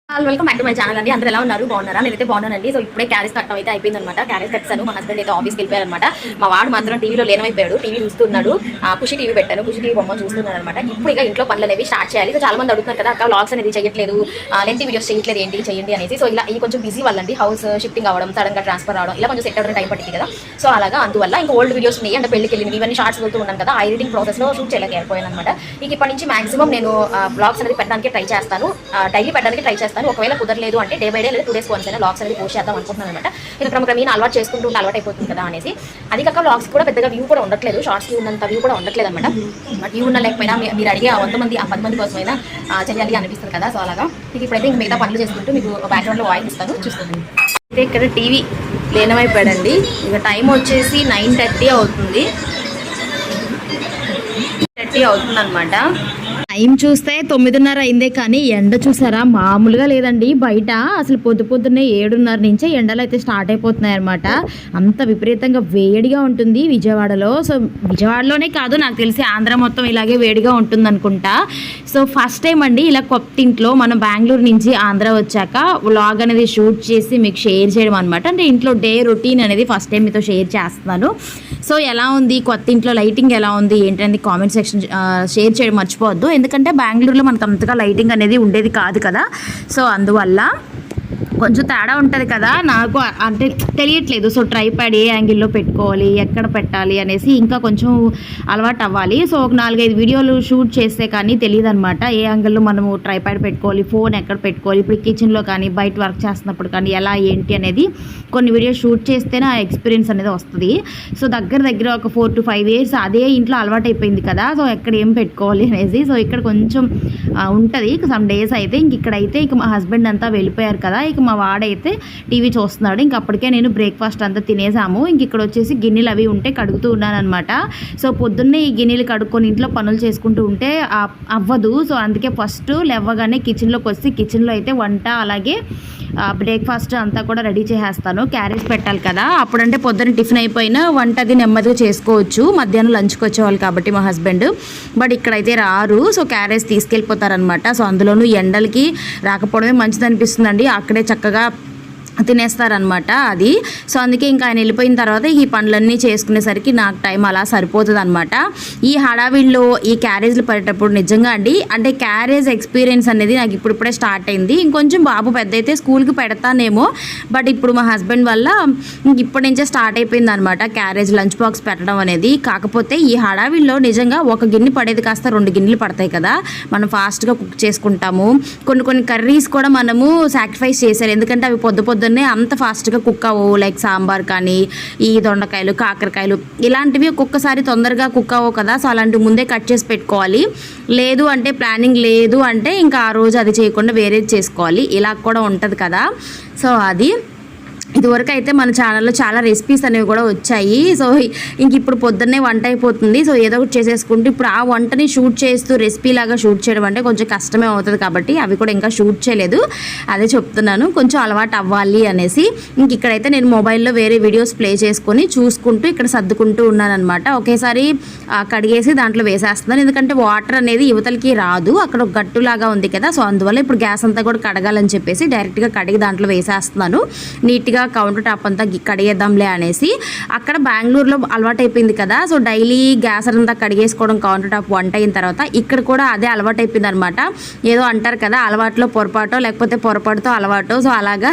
Welcome back to my channel అండి. అందరూ ఎలా ఉన్నారు? బాగున్నారా? నేనైతే బాగున్నానండి. సో ఇప్పుడే క్యారేజ్ కట్టడం అయితే అయిపోయిందనమాట. క్యారేజ్ కట్టాను. మా హస్బెండ్ అయితే ఆఫీస్కి వెళ్ళిపోయారనమాట. మా వాడు మాత్రం టీవీలో లేనమైపోయాడు. టీవీ చూస్తున్నాడు. ఖుషి టీవీ పెట్టాను. ఖుషి టీవీ బొమ్మ చూస్తున్నాడు అనమాట. ఇప్పుడు ఇక ఇంట్లో పనులు అనేవి స్టార్ట్ చేయాలి. సో చాలా మంది అడుగుతున్నారు కదా, అక్క వ్లాగ్స్ అనేది చేయట్లేదు, లెంత్ వీడియోస్ చేయట్లేదు, ఏంటి చేయండి అనేసి. సో ఇలా ఇది కొంచెం బిజీ వాళ్ళండి. హౌస్ షిఫ్టింగ్ అవ్వడం, సడన్ గా ట్రాన్స్ఫర్ అవడం, ఇలా కొంచెం సెట్ అవ్వడం టైం పట్టింది కదా. సో అలాగా అందువల్ల ఇంకా ఓల్డ్ వీడియోస్ ఉన్నాయి అంటే పెళ్లికి వెళ్ళినవి ఇవన్నీ షార్ట్స్ వెళ్తూ ఉన్నాను కదా. ఆ ఎడిటింగ్ ప్రాసెస్ లో షూట్ చేయలేకపోయాను అనమాట. ఇక ఇప్పటి నుంచి మాక్సిమం నేను వ్లాగ్స్ అనేది పెట్టడానికి ట్రై చేస్తాను. డైలీ పెట్టడానికి ట్రై చేస్తాను. ఒకవేళ కుదరలేదు అంటే డే బై డే లేదా 2 days వన్స్ అయినా వ్లాగ్స్ అనేది పోస్ట్ చేద్దాం అనుకుంటున్నాను అనమాట. ఇది క్రమక్రమేణా అలవాటు చేసుకుంటూ అలవాటు అయిపోతుంది కదా అనేసి. అది కాక వ్లాగ్స్ కూడా పెద్దగా వ్యూ కూడా ఉండట్లేదు, షార్ట్స్కి ఉన్నంత వ్యూ కూడా ఉండట్లేదు అనమాట. బట్ వ్యూ ఉన్న లేకపోయినా మీరు అడిగే 100 మంది 10 మంది కోసమైనా చేయాలి అనిపిస్తుంది కదా. సో అలాగా మీకు ఇప్పుడైతే మిగతా పనులు చేసుకుంటూ మీకు బ్యాక్గ్రౌండ్లో వాయిస్ ఇస్తాను, చూస్తుంది. అయితే ఇక్కడ టీవీ లేనమైపోయాడండి. ఇక టైం వచ్చేసి 9:30 అవుతుంది. 9:30 అవుతుంది అనమాట. టైం చూస్తే 9:30 అయిందే, కానీ ఎండ చూసారా మామూలుగా లేదండి. బయట అసలు పొద్దున్నే 7:30 నుంచే ఎండలు అయితే స్టార్ట్ అయిపోతున్నాయి అనమాట. అంత విపరీతంగా వేడిగా ఉంటుంది విజయవాడలో. సో విజయవాడలోనే కాదు, నాకు తెలిసి ఆంధ్ర మొత్తం ఇలాగే వేడిగా ఉంటుంది అనుకుంటా. సో ఫస్ట్ టైం అండి ఇలా కొత్త ఇంట్లో మనం బెంగళూరు నుంచి ఆంధ్ర వచ్చాక వ్లాగ్ అనేది షూట్ చేసి మీకు షేర్ చేయడం అనమాట. అంటే ఇంట్లో డే రొటీన్ అనేది ఫస్ట్ టైం మీతో షేర్ చేస్తున్నాను. సో ఎలా ఉంది కొత్త ఇంట్లో, లైటింగ్ ఎలా ఉంది ఏంటనేది కామెంట్ సెక్షన్ షేర్ చేయడం మర్చిపోవద్దు. ఎందుకంటే బెంగళూరులో మనకు అంతగా లైటింగ్ అనేది ఉండేది కాదు కదా. సో అందువల్ల కొంచెం తేడా ఉంటుంది కదా. నాకు అంటే తెలియట్లేదు. సో ట్రైపాడ్ ఏ యాంగిల్లో పెట్టుకోవాలి, ఎక్కడ పెట్టాలి అనేసి ఇంకా కొంచెం అలవాటు అవ్వాలి. సో ఒక 4-5 వీడియోలు షూట్ చేస్తే కానీ తెలియదు అనమాట. ఏ యాంగిల్లో మనము ట్రైపాడ్ పెట్టుకోవాలి, ఫోన్ ఎక్కడ పెట్టుకోవాలి, ఇప్పుడు కిచెన్లో కానీ బయట వర్క్ చేస్తున్నప్పుడు కానీ ఎలా ఏంటి అనేది కొన్ని వీడియోస్ షూట్ చేస్తేనే ఆ ఎక్స్పీరియన్స్ అనేది వస్తుంది. సో దగ్గర ఒక 4 to 5 years అదే ఇంట్లో అలవాటు అయిపోయింది కదా. సో ఎక్కడ ఏం పెట్టుకోవాలి అనేసి. సో ఇక్కడ కొంచెం ఉంటుంది సమ్ డేస్ అయితే. ఇక్కడైతే ఇక మా హస్బెండ్ అంతా వెళ్ళిపోయారు కదా. ఇక మా వాడైతే టీవీ చూస్తున్నాడు. ఇంక అప్పటికే నేను బ్రేక్ఫాస్ట్ అంతా తినేసాము. ఇంక ఇక్కడ వచ్చేసి గిన్నెలు అవి ఉంటే కడుగుతూ ఉన్నాను అనమాట. సో పొద్దున్నే ఈ గిన్నెలు కడుక్కొని ఇంట్లో పనులు చేసుకుంటూ ఉంటే అవ్వదు. సో అందుకే ఫస్ట్ లేవగానే కిచెన్లోకి వచ్చి కిచెన్లో అయితే వంట అలాగే బ్రేక్ఫాస్ట్ అంతా కూడా రెడీ చేసేస్తాను. క్యారేజ్ పెట్టాలి కదా. అప్పుడంటే పొద్దున్న టిఫిన్ అయిపోయినా వంట అది నెమ్మదిగా చేసుకోవచ్చు. మధ్యాహ్నం లంచ్కి వచ్చేవాళ్ళు కాబట్టి మా హస్బెండ్. బట్ ఇక్కడైతే రారు. So carriage తీసుకెళ్ళిపోతారనమాట. సో అందులోనూ ఎండలకి రాకపోవడమే మంచిది అనిపిస్తుందండి. అక్కడే చక్కగా తినేస్తారనమాట అది. సో అందుకే ఇంకా ఆయన వెళ్ళిపోయిన తర్వాత ఈ పనులన్నీ చేసుకునేసరికి నాకు టైం అలా సరిపోతుంది అనమాట. ఈ హడావిడిలో ఈ క్యారేజ్లు పడేటప్పుడు నిజంగా అండి, అంటే క్యారేజ్ ఎక్స్పీరియన్స్ అనేది నాకు ఇప్పుడిప్పుడే స్టార్ట్ అయింది. ఇంకొంచెం బాబు పెద్ద అయితే స్కూల్కి పెడతానేమో. బట్ ఇప్పుడు మా హస్బెండ్ వల్ల ఇప్పటి నుంచే స్టార్ట్ అయిపోయింది అనమాట క్యారేజ్ లంచ్ బాక్స్ పెట్టడం అనేది. కాకపోతే ఈ హడావిడిలో నిజంగా ఒక గిన్నె పడేది కాస్త 2 గిన్నెలు పడతాయి కదా. మనం ఫాస్ట్గా కుక్ చేసుకుంటాము. కొన్ని కర్రీస్ కూడా మనము సాక్రిఫైస్ చేశారు. ఎందుకంటే అవి పొద్దున్నే అంత ఫాస్ట్గా కుక్ అవ్వవు. లైక్ సాంబార్ కానీ ఈ దొండకాయలు, కాకరకాయలు ఇలాంటివి ఒక్కొక్కసారి తొందరగా కుక్ అవ్వవు కదా. సో అలాంటివి ముందే కట్ చేసి పెట్టుకోవాలి. లేదు అంటే ప్లానింగ్ లేదు అంటే ఇంకా ఆ రోజు అది చేయకుండా వేరేది చేసుకోవాలి. ఇలా కూడా ఉంటుంది కదా. సో అది ఇదివరకు అయితే మన ఛానల్లో చాలా రెసిపీస్ అనేవి కూడా వచ్చాయి. సో ఇంక ఇప్పుడు పొద్దున్నే వంట అయిపోతుంది. సో ఏదో ఒకటి చేసేసుకుంటూ ఇప్పుడు ఆ వంటని షూట్ చేస్తూ రెసిపీ లాగా షూట్ చేయడం అంటే కొంచెం కష్టమే అవుతుంది కాబట్టి అవి కూడా ఇంకా షూట్ చేయలేదు. అదే చెప్తున్నాను, కొంచెం అలవాటు అవ్వాలి అనేసి. ఇంక ఇక్కడైతే నేను మొబైల్లో వేరే వీడియోస్ ప్లే చేసుకొని చూసుకుంటూ ఇక్కడ సర్దుకుంటూ ఉన్నానమాట. ఒకేసారి కడిగేసి దాంట్లో వేసేస్తున్నాను. ఎందుకంటే వాటర్ అనేది యువతలకి రాదు, అక్కడ ఒక గట్టులాగా ఉంది కదా. సో అందువల్ల ఇప్పుడు గ్యాస్ అంతా కూడా కడగాలని చెప్పేసి డైరెక్ట్గా కడిగి దాంట్లో వేసేస్తున్నాను. నీట్గా కౌంటర్ టాప్ అంతా కడిగేద్దాంలే అనేసి. అక్కడ బెంగళూరులో అలవాటు అయిపోయింది కదా. సో డైలీ గ్యాస్ అంతా కడిగేసుకోవడం కౌంటర్ టాప్ వంట అయిన తర్వాత ఇక్కడ కూడా అదే అలవాటు అయిపోయింది అనమాట. ఏదో అంటారు కదా, అలవాటులో పొరపాటో లేకపోతే పొరపాటుతో అలవాటు. సో అలాగా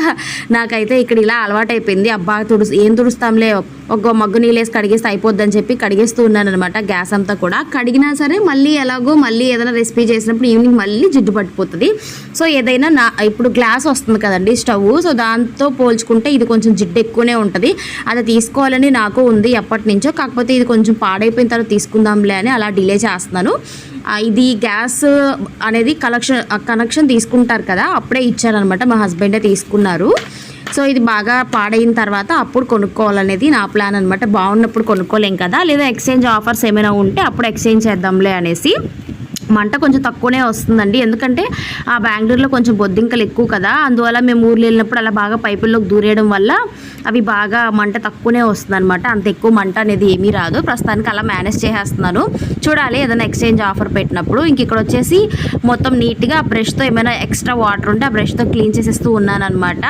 నాకైతే ఇక్కడ ఇలా అలవాటు అయిపోయింది. అబ్బా ఏం తుడుస్తాంలే, ఒక మగ్గు నీళ్ళేసి కడిగేస్తే అయిపోద్దని చెప్పి కడిగేస్తూ ఉన్నాను అనమాట. గ్యాస్ అంతా కూడా కడిగినా సరే మళ్ళీ ఎలాగో మళ్ళీ ఏదైనా రెసిపీ చేసినప్పుడు ఈవినింగ్ మళ్ళీ జిడ్డు పట్టిపోతుంది. సో ఏదైనా ఇప్పుడు గ్లాస్ వస్తుంది కదండి స్టవ్. సో దాంతో పోల్చుకుంటే ఇది కొంచెం జిడ్డు ఎక్కువనే ఉంటుంది. అది తీసుకోవాలని నాకు ఉంది ఎప్పటి నుంచో. కాకపోతే ఇది కొంచెం పాడైపోయిన తర్వాత తీసుకుందాంలే అని అలా డిలే చేస్తున్నాను. ఇది గ్యాస్ అనేది కనెక్షన్ తీసుకుంటారు కదా, అప్పుడే ఇచ్చారనమాట. మా హస్బెండే తీసుకున్నారు. సో ఇది బాగా పాడైన తర్వాత అప్పుడు కొనుక్కోవాలనేది నా ప్లాన్ అనమాట. బాగున్నప్పుడు కొనుక్కోలేం కదా, లేదా ఎక్స్చేంజ్ ఆఫర్స్ ఏమైనా ఉంటే అప్పుడు ఎక్స్చేంజ్ చేద్దాంలే అనేసి. మంట కొంచెం తక్కువనే వస్తుందండి. ఎందుకంటే ఆ బెంగళూరులో కొంచెం బొద్దింకలు ఎక్కువ కదా, అందువల్ల మేము ఊర్లో వెళ్ళినప్పుడు అలా బాగా పైపుల్లోకి దూరేయడం వల్ల అవి బాగా మంట తక్కువనే వస్తుంది అనమాట. అంత ఎక్కువ మంట అనేది ఏమీ రాదు. ప్రస్తుతానికి అలా మేనేజ్ చేసేస్తున్నాను. చూడాలి ఏదైనా ఎక్స్చేంజ్ ఆఫర్ పెట్టినప్పుడు. ఇంక ఇక్కడ వచ్చేసి మొత్తం నీట్గా బ్రష్తో ఏమైనా ఎక్స్ట్రా వాటర్ ఉంటే ఆ బ్రష్తో క్లీన్ చేసేస్తూ ఉన్నాను అనమాట.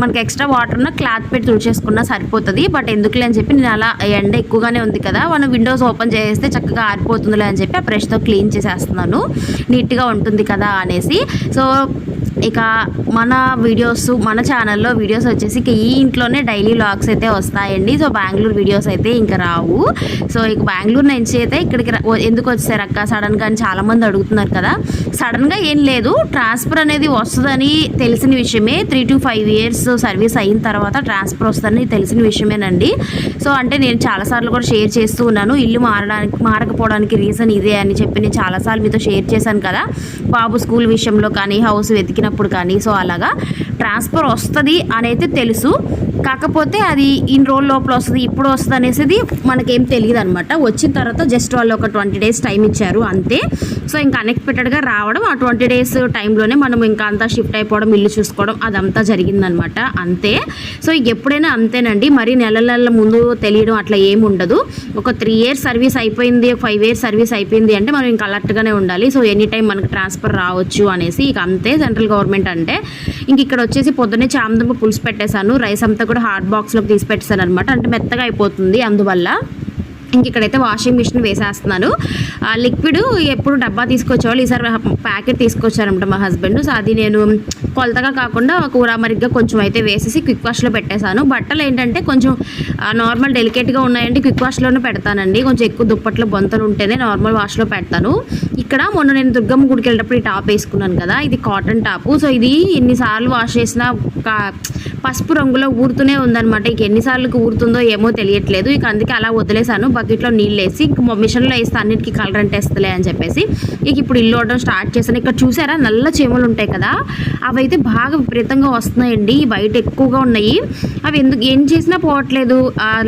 మనకి ఎక్స్ట్రా వాటర్న క్లాత్ పెట్టి తుడిచేసుకున్నా సరిపోతుంది. బట్ ఎందుకులే అని చెప్పి నేను అలా ఎండ ఎక్కువగానే ఉంది కదా, మనం విండోస్ ఓపెన్ చేస్తే చక్కగా ఆరిపోతుందిలే అని చెప్పి ఆ బ్రష్తో క్లీన్ చేసేస్తున్నాను, నీట్గా ఉంటుంది కదా అనేసి. సో ఇక మన వీడియోస్, మన ఛానల్లో వీడియోస్ వచ్చేసి ఇక ఈ ఇంట్లోనే డైలీ వ్లాగ్స్ అయితే వస్తాయండి. సో బెంగళూరు వీడియోస్ అయితే ఇంకా రావు. సో ఇక బెంగళూరు నుంచి అయితే ఇక్కడికి ఎందుకు వచ్చారు అక్క సడన్గా అని చాలామంది అడుగుతున్నారు కదా. సడన్గా ఏం లేదు, ట్రాన్స్ఫర్ అనేది వస్తుందని తెలిసిన విషయమే. 3 to 5 years సర్వీస్ అయిన తర్వాత ట్రాన్స్ఫర్ వస్తుందని తెలిసిన విషయమేనండి. సో అంటే నేను చాలాసార్లు కూడా షేర్ చేస్తూ ఉన్నాను, ఇల్లు మారకపోవడానికి రీజన్ ఇదే అని చెప్పి నేను చాలాసార్లు మీతో షేర్ చేశాను కదా, బాబు స్కూల్ విషయంలో కానీ హౌస్ వెతికినప్పుడు కానీ. సో అలాగా ట్రాన్స్ఫర్ వస్తుంది అనేది తెలుసు, కాకపోతే అది ఇన్ని రోజుల లోపల వస్తుంది, ఇప్పుడు వస్తుంది అనేసి మనకేం తెలియదు అనమాట. వచ్చిన తర్వాత జస్ట్ వాళ్ళు ఒక 20 days టైం ఇచ్చారు అంతే. సో ఇంకా అన్ఎక్స్పెక్టెడ్గా రావడం, ఆ 20 days టైంలోనే మనం ఇంకా అంతా షిఫ్ట్ అయిపోవడం, ఇల్లు చూసుకోవడం అదంతా జరిగిందనమాట అంతే. సో ఇక ఎప్పుడైనా అంతేనండి, మరి నెలల ముందు తెలియడం అట్లా ఏమి ఉండదు. ఒక 3 years సర్వీస్ అయిపోయింది, 5 years సర్వీస్ అయిపోయింది అంటే మనం ఇంకా అలర్ట్గానే ఉండాలి. సో ఎనీ టైం మనకు ట్రాన్స్ఫర్ రావచ్చు అనేసి ఇక అంతే సెంట్రల్ గవర్నమెంట్ అంటే. ఇంక ఇక్కడ వచ్చేసి పొద్దున్నే చామదుంప పులుసు పెట్టేశాను, రైస్ అంతా కూడా హాట్ బాక్స్లోకి తీసి పెట్టేశాను అనమాట. అంటే మెత్తగా అయిపోతుంది అందువల్ల. ఇంక ఇక్కడైతే వాషింగ్ మిషన్ వేసేస్తున్నాను. లిక్విడ్ ఎప్పుడు డబ్బా తీసుకొచ్చేవాళ్ళు, ఈసారి ప్యాకెట్ తీసుకొచ్చారనమాట మా హస్బెండ్. సో అది నేను కొలతగా కాకుండా కూర మరిగ్గా కొంచెం అయితే వేసేసి క్విక్ వాష్లో పెట్టేశాను. బట్టలు ఏంటంటే కొంచెం నార్మల్ డెలికేట్గా ఉన్నాయంటే క్విక్ వాష్లోనే పెడతానండి. కొంచెం ఎక్కువ దుప్పట్లో బొంతలు ఉంటేనే నార్మల్ వాష్లో పెడతాను. ఇక్కడ మొన్న నేను దుర్గమ్మ గుడికి వెళ్ళేటప్పుడు ఈ టాప్ వేసుకున్నాను కదా, ఇది కాటన్ టాపు. సో ఇది ఎన్నిసార్లు వాష్ చేసినా పసుపు రంగులో ఊరుతూనే ఉందన్నమాట. ఇక ఎన్నిసార్లు ఊరుతుందో ఏమో తెలియట్లేదు. ఇక అందుకే అలా వదిలేసాను, బకెట్లో నీళ్ళు వేసి ఇంక మిషన్లో వేస్తే అన్నిటికీ కలర్ అంటేస్తలే అని చెప్పేసి ఇక ఇప్పుడు ఇల్లు వడడం స్టార్ట్ చేశాను. ఇక్కడ చూసారా నల్ల చీమలు ఉంటాయి కదా, అవైతే బాగా విపరీతంగా వస్తున్నాయండి. బయట ఎక్కువగా ఉన్నాయి. అవి ఏం చేసినా పోవట్లేదు.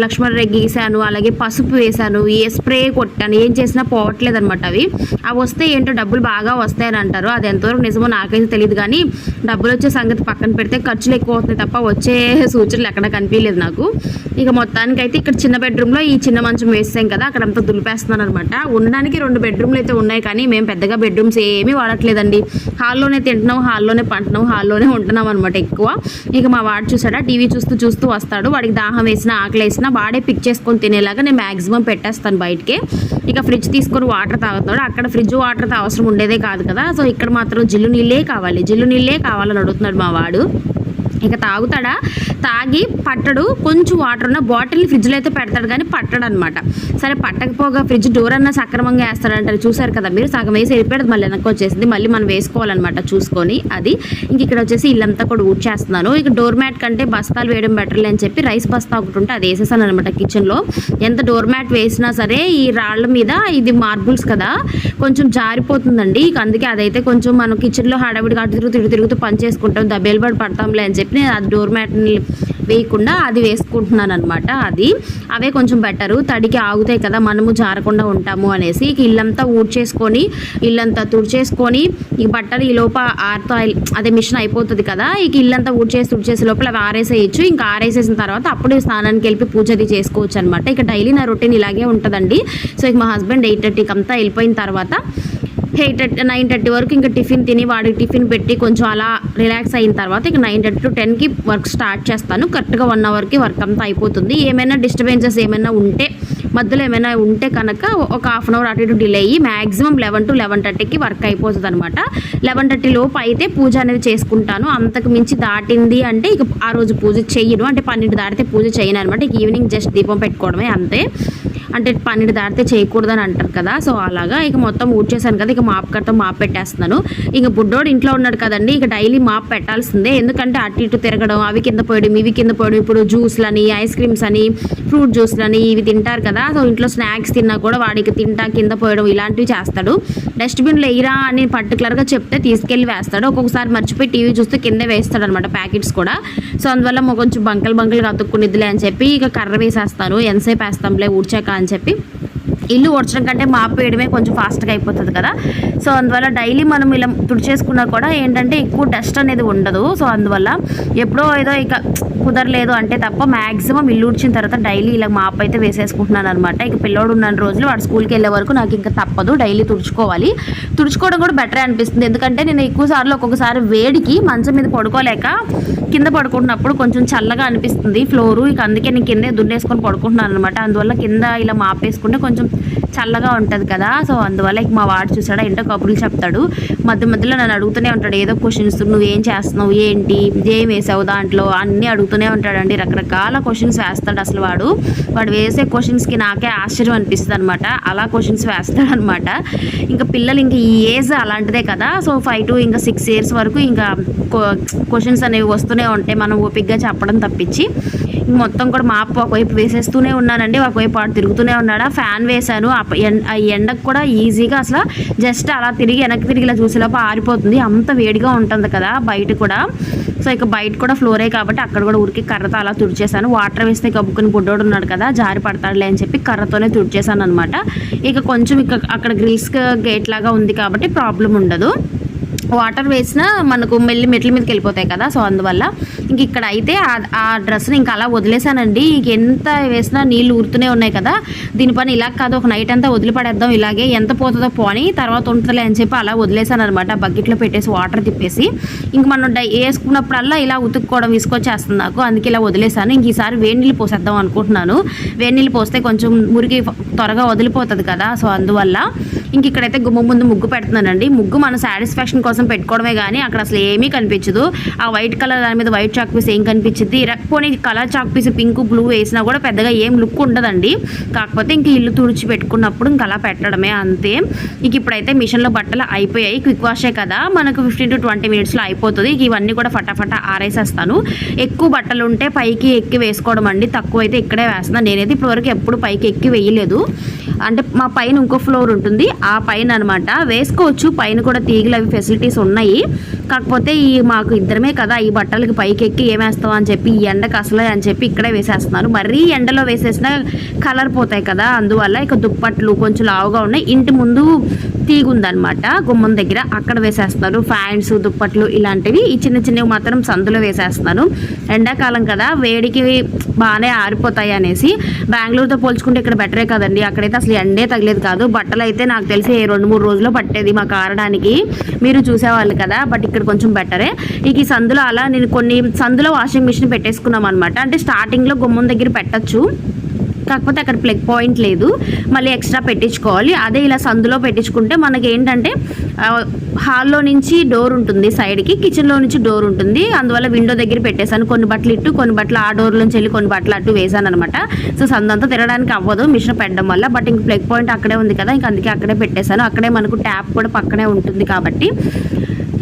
లక్ష్మణ రెడ్డి గీసాను, అలాగే పసుపు వేసాను, స్ప్రే కొట్టాను, ఏం చేసినా పోవట్లేదు అనమాట. అవి వస్తే ఏంటో డబ్బులు బాగా వస్తాయని అంటారు, అది ఎంతవరకు నిజమో నాకైతే తెలియదు. కానీ డబ్బులు వచ్చే సంగతి పక్కన పెడితే ఖర్చులు ఎక్కువ అవుతున్నాయి తప్ప వచ్చే సూచనలు ఎక్కడ కనిపించలేదు నాకు. ఇక మొత్తానికైతే ఇక్కడ చిన్న బెడ్రూమ్లో ఈ చిన్న మంచం వేసాం కదా, అక్కడంతా దులిపేస్తున్నాను అనమాట. ఉండడానికి 2 bedrooms అయితే ఉన్నాయి, కానీ మేము పెద్దగా బెడ్రూమ్స్ ఏమీ వాడట్లేదండి. హాల్లోనే తింటున్నాం, హాల్లోనే పంటున్నాం, హాల్లోనే ఉంటున్నాం అనమాట ఎక్కువ. ఇక మా వాడు చూసాడా టీవీ చూస్తూ వస్తాడు. వాడికి దాహం వేసినా ఆకలి వేసినా వాడే పిక్ చేసుకొని తినేలాగా నేను మ్యాక్సిమం పెట్టేస్తాను బయటికి. ఇక ఫ్రిడ్జ్ తీసుకొని వాటర్ తాగుతాడు. అక్కడ ఫ్రిడ్జ్ వాటర్ అవసరం ఉండేదే కాదు కదా. సో ఇక్కడ మాత్రం జిల్లు నీళ్ళే కావాలని అడుగుతున్నాడు మా వాడు. ఇక తాగుతాడా, తాగి పట్టడు. కొంచెం వాటర్ ఉన్న బాటిల్ని ఫ్రిడ్జ్లో అయితే పెడతాడు కానీ పట్టడు అనమాట. సరే పట్టకపోగా ఫ్రిడ్జ్ డోర్ అన్నా సక్రమంగా వేస్తాడంటారు. చూసారు కదా మీరు, సగం వేసి వెళ్ళిపోయాడు, మళ్ళీ వెనక్కి వచ్చేసింది. మళ్ళీ మనం వేసుకోవాలన్నమాట చూసుకొని. అది ఇంక ఇక్కడ వచ్చేసి ఇల్లంతా కూడా ఊడ్చేస్తున్నాను. ఇక డోర్ మ్యాట్ కంటే బస్తాలు వేయడం బెటర్లే అని చెప్పి రైస్ బస్తా ఒకటి ఉంటే అది వేసేసాను అనమాట కిచెన్లో. ఎంత డోర్ మ్యాట్ వేసినా సరే ఈ రాళ్ళ మీద ఇది మార్బుల్స్ కదా కొంచెం జారిపోతుందండి. ఇక అందుకే అదైతే కొంచెం మనం కిచెన్లో హడావిడిగా తిరుగుతూ పని చేసుకుంటాం, దబేలుబడి పడతాంలే అని చెప్పి నేను అది డోర్ మ్యాట్ని వేయకుండా అది వేసుకుంటున్నాను అనమాట. అవే కొంచెం బెటరు, తడికి ఆగుతాయి కదా, మనము జారకుండా ఉంటాము అనేసి. ఇక ఇల్లంతా ఊడ్చేసుకొని ఇల్లంతా తుడిచేసుకొని ఇక బట్టలు ఈ లోప అదే మిషన్ అయిపోతుంది కదా. ఇక ఇల్లంతా తుడిచేసి లోపల అవి ఆరేసేయచ్చు. ఇంకా ఆరేసేసిన తర్వాత అప్పుడే స్నానానికి వెళ్ళి పూజ అది చేసుకోవచ్చు అనమాట. ఇక డైలీ నా రొటీన్ ఇలాగే ఉంటుందండి. సో ఇక మా హస్బెండ్ 8:30కి అంతా వెళ్ళిపోయిన తర్వాత 9:30 వరకు ఇంకా టిఫిన్ తిని వాడికి టిఫిన్ పెట్టి కొంచెం అలా రిలాక్స్ అయిన తర్వాత ఇక 9:30 to 10కి వర్క్ స్టార్ట్ చేస్తాను. కరెక్ట్గా 1 hourకి వర్క్ అంతా అయిపోతుంది. ఏమైనా డిస్టర్బెన్సెస్ ఏమైనా ఉంటే మధ్యలో ఏమైనా ఉంటే కనుక ఒక 1/2 hour అటు ఇటు డిలే అయ్యి మ్యాక్సిమం 11 to 11:30కి వర్క్ అయిపోతుంది అనమాట. 11:30 లోపు అయితే పూజ అనేది చేసుకుంటాను. అంతకు మించి దాటింది అంటే ఇక ఆ రోజు పూజ చెయ్యను. అంటే 12 దాటితే పూజ చేయను అనమాట. ఇక ఈవినింగ్ జస్ట్ దీపం పెట్టుకోవడమే అంతే. అంటే 12 దాటితే చేయకూడదని అంటారు కదా. సో అలాగా ఇక మొత్తం ఊడ్చేసాను కదా, ఇక మాప్ కట్ట మాప్ పెట్టేస్తున్నాను. ఇక బుడ్డోడు ఇంట్లో ఉన్నాడు కదండి, ఇక డైలీ మాప్ పెట్టాల్సిందే. ఎందుకంటే అటు ఇటు తిరగడం, అవి కింద పోయడం ఇవి కింద పోయడం. ఇప్పుడు జ్యూస్లని, ఐస్ క్రీమ్స్ అని, ఫ్రూట్ జ్యూస్లని ఇవి తింటారు కదా. సో ఇంట్లో స్నాక్స్ తిన్నా కూడా వాడికి తింటా కింద పోయడం ఇలాంటివి చేస్తాడు. డస్ట్బిన్లో వేయరా అని పర్టికులర్గా చెప్తే తీసుకెళ్ళి వేస్తాడు. ఒక్కొక్కసారి మర్చిపోయి టీవీ చూస్తే కింద వేస్తాడు అనమాట ప్యాకెట్స్ కూడా. సో అందువల్ల కొంచెం బంకలు అతుక్కునిద్దిలే అని చెప్పి ఇక కర్ర వేసేస్తాను. ఎంతసేపు వేస్తాంలే ఊడ్చాక అని చెప్పి ఇల్లు ఊడ్చడం కంటే మాప్ వేయడమే కొంచెం ఫాస్ట్గా అయిపోతుంది కదా. సో అందువల్ల డైలీ మనం ఇలా తుడిచేసుకున్నా కూడా ఏంటంటే ఎక్కువ డస్ట్ అనేది ఉండదు. సో అందువల్ల ఎప్పుడో ఏదో ఇక కుదరలేదు అంటే తప్ప మ్యాక్సిమం ఇల్లు ఊడ్చిన తర్వాత డైలీ ఇలా మాప్ అయితే వేసేసుకుంటున్నాను అనమాట. ఇక పిల్లోడు ఉన్న రోజులు వాడు స్కూల్కి వెళ్ళే వరకు నాకు ఇంకా తప్పదు, డైలీ తుడుచుకోవాలి. తుడుచుకోవడం కూడా బెటరే అనిపిస్తుంది. ఎందుకంటే నేను ఎక్కువ సార్లు ఒక్కొక్కసారి వేడికి మంచం మీద పడుకోలేక కింద పడుకుంటున్నప్పుడు కొంచెం చల్లగా అనిపిస్తుంది ఫ్లోరు. ఇక అందుకే నేను కిందే దున్నేసుకొని పడుకుంటున్నాను అనమాట. అందువల్ల కింద ఇలా మాప్ వేసుకుంటే కొంచెం చల్లగా ఉంటుంది కదా. సో అందువల్ల ఇక మా వాడు చూసాడా ఏంటో కబుర్లు చెప్తాడు, మధ్య మధ్యలో నన్ను అడుగుతూనే ఉంటాడు ఏదో క్వశ్చన్స్. నువ్వేం చేస్తున్నావు, ఏంటి, ఏం వేసావు దాంట్లో అన్నీ అడుగుతూనే ఉంటాడండి. రకరకాల క్వశ్చన్స్ వేస్తాడు. అసలు వాడు వేసే క్వశ్చన్స్కి నాకే ఆశ్చర్యం అనిపిస్తుంది అనమాట. అలా క్వశ్చన్స్ వేస్తాడు అనమాట. ఇంకా పిల్లలు ఇంకా ఈ ఏజ్ అలాంటిదే కదా. సో 5 to ఇంకా 6 years వరకు ఇంకా క్వశ్చన్స్ అనేవి వస్తూనే ఉంటాయి. మనం ఓపిక్గా చెప్పడం తప్పించి మొత్తం కూడా మాప్ ఒకవైపు వేసేస్తూనే ఉన్నానండి, ఒకవైపు వాడు తిరుగుతూనే ఉన్నాడా. ఫ్యాన్ వేశాను, ఆ ఎండకు కూడా ఈజీగా అసలు జస్ట్ అలా వెనక్కి తిరిగి ఇలా చూసేలోపు ఆరిపోతుంది. అంత వేడిగా ఉంటుంది కదా బయట కూడా. సో ఇక బయట కూడా ఫ్లోరే కాబట్టి అక్కడ కూడా ఊరికి కర్రతో అలా తుడిచేసాను. వాటర్ వేస్తే కబ్బుకుని బుడ్డోడు ఉన్నాడు కదా, జారి పడతాడులే అని చెప్పి కర్రతోనే తుడిచేసాను అనమాట. ఇక కొంచెం అక్కడ గ్రిల్స్ గేట్ లాగా ఉంది కాబట్టి ప్రాబ్లం ఉండదు. వాటర్ వేసినా మనకు మెట్ల మీదకి వెళ్ళిపోతాయి కదా. సో అందువల్ల ఇంక ఇక్కడ అయితే ఆ డ్రెస్ని ఇంకా అలా వదిలేసానండి. ఇంక ఎంత వేసినా నీళ్ళు ఊరుతూనే ఉన్నాయి కదా. దీనిపైన ఇలా కాదు, ఒక నైట్ అంతా వదిలిపడేద్దాం, ఇలాగే ఎంత పోతుందో పోని తర్వాత ఉంటుందిలే అని చెప్పి అలా వదిలేసాను అనమాట. బకెట్లో పెట్టేసి వాటర్ తిప్పేసి ఇంక మనం వేసుకున్నప్పుడల్లా ఇలా ఉతుక్కోవడం తీసుకొచ్చేస్తుంది నాకు. అందుకే ఇలా వదిలేసాను. ఇంక ఈసారి వేడి నీళ్ళు పోసేద్దాం అనుకుంటున్నాను. వేడి నీళ్ళు పోస్తే కొంచెం మురికి త్వరగా వదిలిపోతుంది కదా. సో అందువల్ల ఇంక ఇక్కడైతే గుమ్మ ముందు ముగ్గు పెడుతున్నానండి. ముగ్గు మన సాటిస్ఫాక్షన్ కోసం పెట్టుకోవడమే కానీ అక్కడ అసలు ఏమీ కనిపించదు. ఆ వైట్ కలర్ దాని మీద వైట్ చాక్ పీస్ ఏం కనిపించింది, పోనీ colour chalk piece pink blue వేసినా కూడా పెద్దగా ఏం లుక్ ఉండదండి. కాకపోతే ఇంక ఇల్లు తుడిచి పెట్టుకున్నప్పుడు ఇంక అలా పెట్టడమే అంతే. ఇంక ఇప్పుడైతే మిషన్లో బట్టలు అయిపోయాయి. క్విక్ వాషే కదా, మనకు 15 to 20 minutesలో అయిపోతుంది. ఇవన్నీ కూడా ఫటాఫట ఆరేసేస్తాను. ఎక్కువ బట్టలు ఉంటే పైకి ఎక్కి వేసుకోవడం అండి, తక్కువ అయితే ఇక్కడే వేస్తున్నాను. నేనైతే ఇప్పటివరకు ఎప్పుడు పైకి ఎక్కి వేయలేదు. అంటే మా పైన ఇంకో ఫ్లోర్ ఉంటుంది, ఆ పైన అనమాట వేసుకోవచ్చు. పైన కూడా తీగలు అవి ఫెసిలిటీస్ ఉన్నాయి. కాకపోతే మాకు ఇద్దరమే కదా, ఈ బట్టలకి పైకి ఎక్కి ఏమేస్తాం అని చెప్పి ఈ ఎండకు అసలే అని చెప్పి ఇక్కడే వేసేస్తున్నాను. మరీ ఎండలో వేసేసినా కలర్ పోతాయి కదా. అందువల్ల ఇక దుప్పట్లు కొంచెం లావుగా ఉన్నాయి. ఇంటి ముందు తీగుందనమాట గుమ్మం దగ్గర, అక్కడ వేసేస్తున్నారు. ఫ్యాన్స్, దుప్పట్లు ఇలాంటివి ఈ చిన్న చిన్నవి మాత్రం సందులో వేసేస్తున్నాను. ఎండాకాలం కదా, వేడికి బాగానే ఆరిపోతాయి అనేసి. బెంగళూరుతో పోల్చుకుంటే ఇక్కడ బెటరే కదండి. అక్కడైతే అసలు ఎండే తగిలేదు కాదు. బట్టలు అయితే నాకు తెలిసి 2-3 రోజుల్లో పట్టేది మాకు ఆరడానికి. మీరు చూసేవాళ్ళు కదా. బట్ ఇక్కడ కొంచెం బెటరే. ఇక ఈ సందులో అలా నేను కొన్ని సందులో వాషింగ్ మిషన్ పెట్టేసుకున్నాం అనమాట. అంటే స్టార్టింగ్లో గుమ్మం దగ్గర పెట్టచ్చు, కాకపోతే అక్కడ ప్లగ్ పాయింట్ లేదు, మళ్ళీ ఎక్స్ట్రా పెట్టించుకోవాలి. అదే ఇలా సందులో పెట్టించుకుంటే మనకి ఏంటంటే హాల్లో నుంచి డోర్ ఉంటుంది సైడ్కి, కిచెన్లో నుంచి డోర్ ఉంటుంది. అందువల్ల విండో దగ్గర పెట్టేశాను. కొన్ని బట్టలు ఇటు, కొన్ని బట్టలు ఆ డోర్ నుంచి వెళ్ళి కొన్ని బట్టలు అటు వేసాను అనమాట. సో సందంతా తిరగడానికి అవ్వదు మిషన్ పెట్టడం వల్ల. బట్ ఇంక ప్లగ్ పాయింట్ అక్కడే ఉంది కదా, ఇంక అందుకే అక్కడే పెట్టేశాను. అక్కడే మనకు ట్యాప్ కూడా పక్కనే ఉంటుంది కాబట్టి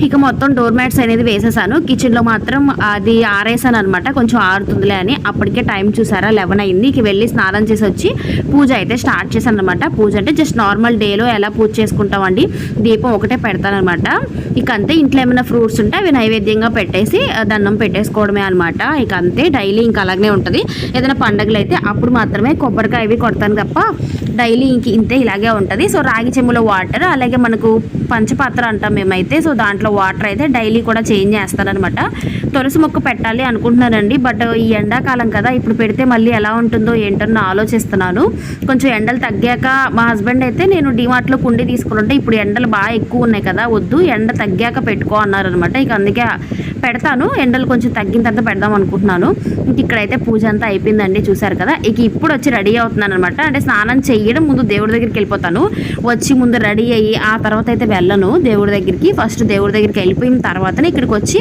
ఇక మొత్తం డోర్ మ్యాట్స్ అనేది వేసేసాను. కిచెన్లో మాత్రం అది ఆరేసాను అనమాట, కొంచెం ఆరుతుందిలే అని. అప్పటికే టైం చూసారా 11 అయింది. ఇక వెళ్ళి స్నానం చేసి వచ్చి పూజ అయితే స్టార్ట్ చేశాను అనమాట. పూజ అంటే జస్ట్ నార్మల్ డేలో ఎలా పూజ చేసుకుంటామండి, దీపం ఒకటే పెడతానమాట. ఇక అంతే. ఇంట్లో ఏమైనా ఫ్రూట్స్ ఉంటే అవి నైవేద్యంగా పెట్టేసి దండం పెట్టేసుకోవడమే అనమాట. ఇక అంతే, డైలీ ఇంకా అలాగే ఉంటుంది. ఏదైనా పండుగలు అయితే అప్పుడు మాత్రమే కొబ్బరికాయ అవి కొడతాను తప్ప డైలీ ఇంతే ఇలాగే ఉంటుంది. సో రాగి చెంబులో వాటర్, అలాగే మనకు పంచపాత్ర అంటాం మేమైతే. సో దాంట్లో వాటర్ అయితే డైలీ కూడా చేంజ్ చేస్తానమాట. తులసి మొక్క పెట్టాలి అనుకుంటున్నానండి. బట్ ఈ ఎండాకాలం కదా, ఇప్పుడు పెడితే మళ్ళీ ఎలా ఉంటుందో ఏంటో ఆలోచిస్తున్నాను. కొంచెం ఎండలు తగ్గాక మా హస్బెండ్ అయితే నేను డిమార్ట్లో కుండీ తీసుకుంటే ఇప్పుడు ఎండలు బాగా ఎక్కువ ఉన్నాయి కదా, వద్దు ఎండ తగ్గాక పెట్టుకో అన్నారనమాట. ఇక అందుకే పెడతాను, ఎండలు కొంచెం తగ్గిన తర్వాత పెడదాం అనుకుంటున్నాను. ఇంక ఇక్కడైతే పూజ అంతా అయిపోయిందండి, చూసారు కదా. ఇక ఇప్పుడు వచ్చి రెడీ అవుతున్నాను అనమాట. అంటే స్నానం చేయడం ముందు దేవుడి దగ్గరికి వెళ్ళిపోతాను. వచ్చి ముందు రెడీ అయ్యి ఆ తర్వాత అయితే వెళ్ళను దేవుడి దగ్గరికి. ఫస్ట్ దేవుడి దగ్గరికి వెళ్ళిపోయిన తర్వాతనే ఇక్కడికి వచ్చి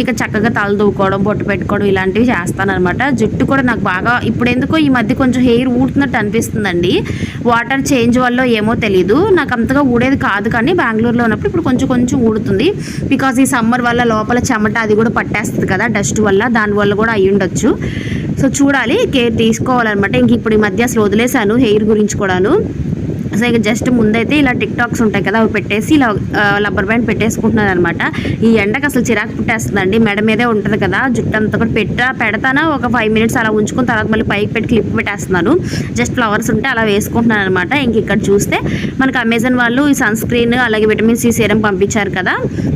ఇక చక్కగా తల దూకోవడం, బొట్టు పెట్టుకోవడం ఇలాంటివి చేస్తానమాట. జుట్టు కూడా నాకు బాగా ఇప్పుడు ఎందుకో ఈ మధ్య కొంచెం హెయిర్ ఊడుతున్నట్టు అనిపిస్తుందండి. వాటర్ చేంజ్ వల్ల ఏమో తెలీదు, నాకు అంతగా ఊడేది కాదు. కానీ బెంగళూరులో ఉన్నప్పుడు ఇప్పుడు కొంచెం కొంచెం ఊడుతుంది. బికాజ్ ఈ సమ్మర్ వల్ల లోపల చెమట అది కూడా పట్టేస్తుంది కదా డస్ట్ వల్ల, దానివల్ల కూడా అయ్యి ఉండొచ్చు. సో చూడాలి, కేర్ తీసుకోవాలన్నమాట. ఇంక ఇప్పుడు ఈ మధ్య అసలు వదిలేశాను హెయిర్ గురించి కూడాను. సో ఇక జస్ట్ ముందైతే ఇలా టిక్ టాక్స్ ఉంటాయి కదా, అవి పెట్టేసి ఇలా రబ్బర్ బ్యాండ్ పెట్టేసుకుంటున్నాను అనమాట. ఈ ఎండకు అసలు చిరాకు పుట్టేస్తుందండి, మెడ మీదే ఉంటుంది కదా, జుట్టు అంతా కూడా పెడతానా ఒక 5 minutes అలా ఉంచుకున్న తర్వాత మళ్ళీ పైకి పెట్టి క్లిప్ పెట్టేస్తున్నాను. జస్ట్ ఫ్లవర్స్ ఉంటే అలా వేసుకుంటున్నాను అనమాట. ఇంక ఇక్కడ చూస్తే మనకు అమెజాన్ వాళ్ళు ఈ సన్ స్క్రీన్ అలాగే విటమిన్ సి సీరం పంపించారు కదా,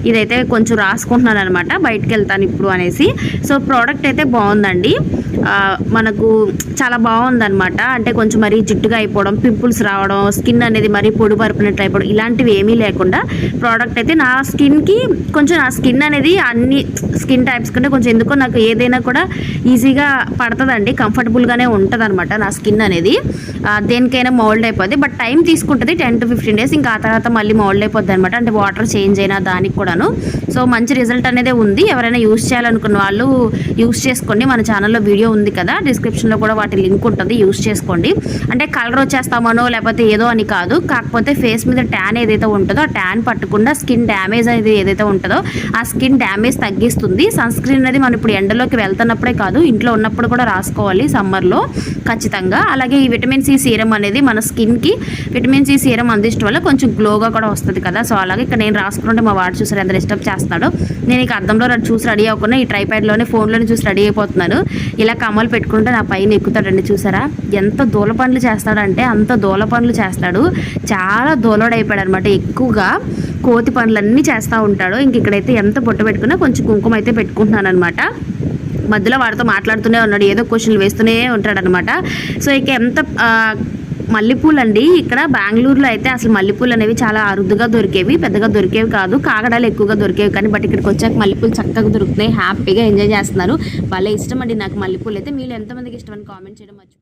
ఇదైతే కొంచెం రాసుకుంటున్నాను అనమాట, బయటకు వెళ్తాను ఇప్పుడు అనేసి. సో ప్రోడక్ట్ అయితే బాగుందండి, మనకు చాలా బాగుందన్నమాట. అంటే కొంచెం మరీ జిడ్డుగా అయిపోవడం, పింపుల్స్ రావడం, స్కిన్ అనేది మరీ పొడి పరుపునట్టు అయిపోవడం ఇలాంటివి ఏమీ లేకుండా ప్రోడక్ట్ అయితే నా స్కిన్కి కొంచెం, నా స్కిన్ అనేది అన్ని స్కిన్ టైప్స్ కంటే కొంచెం ఎందుకో నాకు ఏదైనా కూడా ఈజీగా పడుతుందండి, కంఫర్టబుల్గానే ఉంటుంది అనమాట నా స్కిన్ అనేది. దేనికైనా మోల్డ్ అయిపోద్ది, బట్ టైం తీసుకుంటుంది 10 to 15 days. ఇంకా ఆ తర్వాత మళ్ళీ మోల్డ్ అయిపోద్ది అనమాట, అంటే వాటర్ చేంజ్ అయినా దానికి కూడాను. సో మంచి రిజల్ట్ అనేది ఉంది, ఎవరైనా యూస్ చేయాలనుకున్న వాళ్ళు యూస్ చేసుకోండి. మన ఛానల్లో వీడియో ఉంది కదా, డిస్క్రిప్షన్లో కూడా వాటి లింక్ ఉంటుంది, యూస్ చేసుకోండి. అంటే కలర్ వచ్చేస్తామనో లేకపోతే ఏదో అని కాదు, కాకపోతే ఫేస్ మీద ట్యాన్ ఏదైతే ఉంటుందో ఆ ట్యాన్ పట్టకుండా స్కిన్ డ్యామేజ్ అనేది ఏదైతే ఉంటుందో ఆ స్కిన్ డ్యామేజ్ తగ్గిస్తుంది. సన్ స్క్రీన్ అనేది మనం ఇప్పుడు ఎండలోకి వెళ్తున్నప్పుడే కాదు, ఇంట్లో ఉన్నప్పుడు కూడా రాసుకోవాలి సమ్మర్లో ఖచ్చితంగా. అలాగే ఈ విటమిన్ సి సీరం అనేది మన స్కిన్కి విటమిన్ సి సీరం అందించడం వల్ల కొంచెం గ్లోగా కూడా వస్తుంది కదా. సో అలాగే ఇక్కడ నేను రాసుకుంటే మా వాడు చూసారు ఎంత డిస్టర్బ్ చేస్తున్నాడో. నేను ఇక అద్దంలో చూసి రెడీ అవ్వకుండా ఈ ట్రైప్యాడ్లోనే ఫోన్లోనే చూసి రెడీ అయిపోతున్నాను. ఇలా కమ్మలు పెట్టుకుంటే నా పైన ఎక్కుతాడండి, చూసారా ఎంత దూల పనులు చేస్తాడంటే అంత దూల పనులు చేస్తాడు, చాలా దూలోడైపోయాడు అనమాట. ఎక్కువగా కోతి పనులన్నీ చేస్తూ ఉంటాడు. ఇంక ఇక్కడైతే ఎంత బొట్టు పెట్టుకున్నా కొంచెం కుంకుమ అయితే పెట్టుకుంటున్నాను అనమాట. మధ్యలో వాడితో మాట్లాడుతూనే ఉన్నాడు, ఏదో క్వశ్చన్లు వేస్తూనే ఉంటాడు అనమాట. సో ఇక ఎంత మల్లెపూలు అండి, ఇక్కడ బెంగళూరులో అయితే అసలు మల్లెపూలు అనేవి చాలా అరుదుగా దొరికేవి, పెద్దగా దొరికేవి కాదు, కాగడాలు ఎక్కువగా దొరికేవి. కానీ బట్ ఇక్కడికి వచ్చాక మల్లెపూలు చక్కగా దొరుకుతున్నాయి, హ్యాపీగా ఎంజాయ్ చేస్తున్నారు. భలే ఇష్టం అండి నాకు మల్లెపూలు అయితే. మీరు ఎంతమందికి ఇష్టమని కామెంట్ చేయడం మర్చిపోండి.